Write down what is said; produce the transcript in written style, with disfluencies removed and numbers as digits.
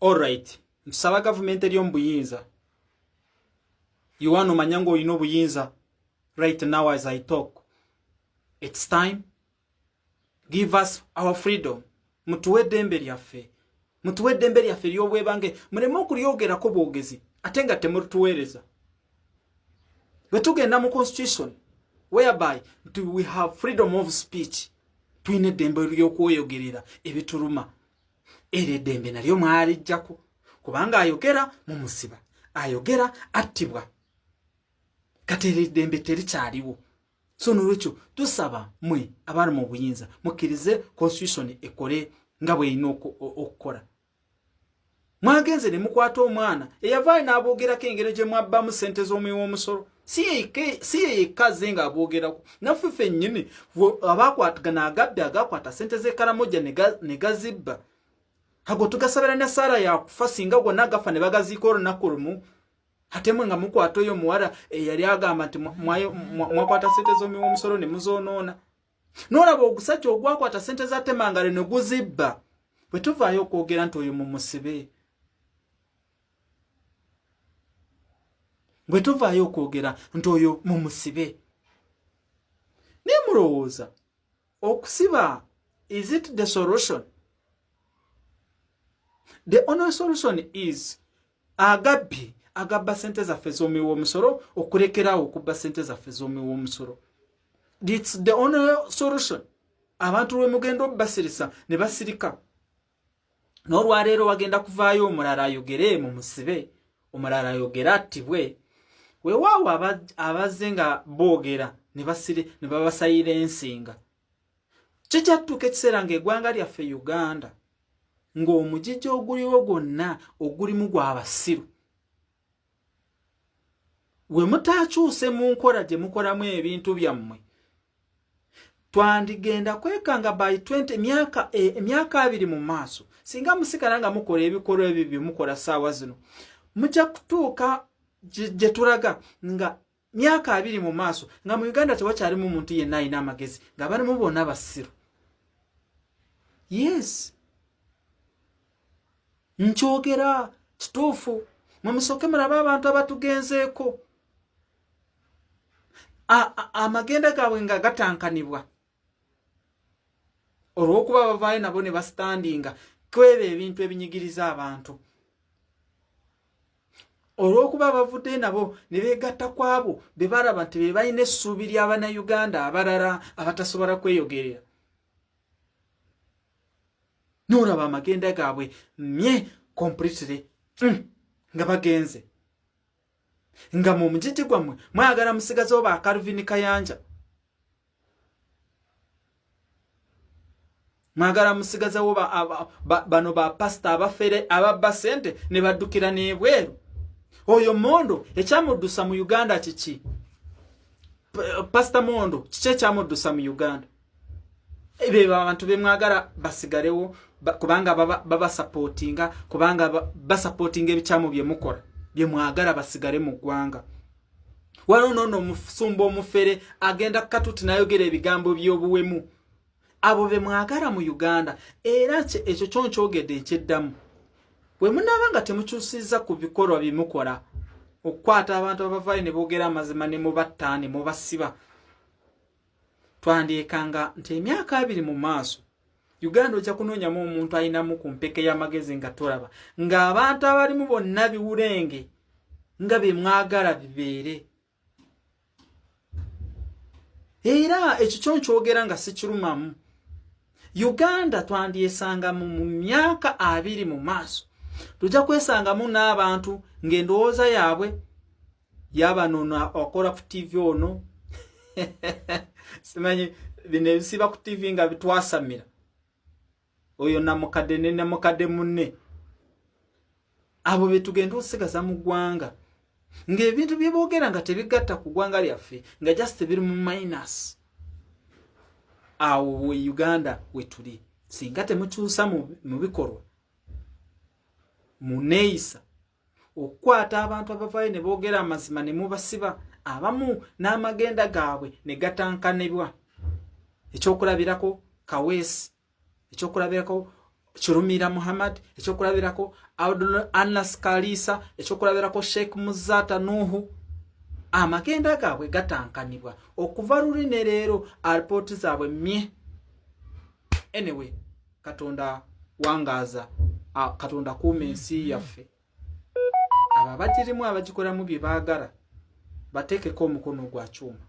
Alright, nsaba government eri omubuyinza. You want manyango you know buyinza right now as I talk. It's time. Give us our freedom. Mutuwe dembe lyaffe. Mutuwe dembe lyaffe ly'obwebange. Muleme okulyogerako bwogezi. Ate nga temutuweereza. Bwe tugenda mu constitution whereby we have freedom of speech. Tuyina dembe ly'okweyogerera ebituluma. Ere dembe nalyo mwalijjako. Kubanga ayogera mu musiba. Ayogera attibwa. Kati dembe terikyaliwo. So nolwekyo tusaba mwe abali mu buyinza mukkirize constitution ekole nga bwe ino okukola. Mwagenze ne mukwata omwana eyavaayo n'aboogerako engero gye mwabbamu ssente z'omuwi w'omusolo. Si yekaze nga aboogerako. Naffe ffennyini abaakwatagana agabbi agakwata ssente z'ekaramoja ne gazibba. Ago tugasabira ne Sara yakufa singa gonna agafa ne bagaziika olunaku lumu. Ate mwe nga mukwata oyo muwala eyali agamba nti mwakwata ssente z'omuwi w'omusolo ne muzoonoona. N'olaba ogusajja ogwakwata ssente za Temangale ne guzibba. Bwe tuvaayo okwogera nti oyo mumusibe. Bwe tuvaayo okwogera nti oyo mumusibe. Ne mulowooza okusiba, is it the solution? The only solution is agabbi agabba ssente zaffe z'omuwi w'omusolo okulekeraawo okubba ssente zaffe z'omuwi w'omusolo. It's the only solution. Abantu lwe mugenda obbasirisa ne basirika. N'olwaleero wagenda kuvaayo omulala ayogere mu musibe, omulala ayogera attibwe. Weewaawo abazze nga boogera ne babasayira ensinga. Kijja tutuuka ekiseera ng'eggwanga lyaffe Uganda ng'omugigi oguliwo gwonna ogulimu gw'abasiru. We mutaakyuse mu nkola gye mukolamu ebintu byammwe. Twandigenda kwekanga by 20 emyaka 2 mu maaso. Singa musigala nga mukola ebikolwa ebyo bye mukola ssaawa zino. Mujja kutuuka gye tulaga nga myaka 2 mu maaso nga mu Uganda tewakyalimu muntu yenna alina amagezi nga balimu bonna basiru. Yes. Nkyogera kituufu. Mumusooke mulaba abantu abatugenzeeko. Amagenda gaabwe nga gatankanibwa. Olw'okuba bavaayo nabo ne bastandinga kweba ebintu ebinyigiriza abantu. Olw'okuba bavudde nabo ne beegatta kwabo be balaba nti be balina essuubi ly'Abannayuganda abalala abatasobola kweyogerera. N'olaba amagenda gaabwe completely nga bagenze. Nga mu mugigi gwammwe mwagala musigazewo ba Calvin Kayanja. Mwagala musigazewo bano ba pastor abafere ababba ssente ne baddukira n'ebweru. Oyo Mondo ekyamuddusa mu Uganda kiki? Pastor Mondo kiki ekyamuddusa mu Uganda? Ebe abantu be mwagala basigalewo kubanga baba supportinga kubanga basupportinga ebikyamu bye mukola bye mwagala basigale mu ggwanga. Wano musumba omufere agenda katuti nayogera ebigambo by'obuwemu. Abo be mwagala mu Uganda era ekyo kyonkyogedde ekyeddamu. Bwe munaabanga temukyusiza ku bikolwa bye mukola okukwata abantu abavaayo ne boogera amazima ne mubatta ne mubasiba. Twandyekanga nti emyaka 2 mu maaso Uganda ojja kunoonyamu omuntu ayinamu ku mpeke y'amagezi nga tolaba ng'abantu abalimu bonna biwulenge nga be mwagala bibeere. Era ekyo kyonkyogera nga si kirumamu. Uganda twandyesanga mu myaka 2 mu maaso tujja kwesangamu n'abantu ng'endowooza yaabwe yabanona okola ku TV ono. Simanyi bino ebisiba ku TV nga bitwasamira. Oyo namukadde ne namukadde munne. Abo betugenda osigaza mu ggwanga. Ng'ebintu bye boogera nga tebigatta ku ggwanga lyaffe nga just biri mu minus. Awo we Uganda we tuli. Singa temukyusa mu bikolwa. Muneeyisa. Okukwata abantu abavaayo ne boogera amazima ne mubasiba. Abamu n'amagenda gaabwe ne gatankanibwa. Ekyokulabirako Kaweesi. Ekyokulabirako Chirumira Muhammad, ekyokulabirako Abdul Anas Kalisa, ekyokulabirako Sheikh Muzata Nuhu. Amagenda gaabwe gatankanibwa okuva luli ne leero alipoti zaabwe mye. Anyway, Katonda wangaza, Katonda kuuma ensi yaffe. Aba bagirimu abagikolamu bye baagala bateekeko omukono gwa kyuma.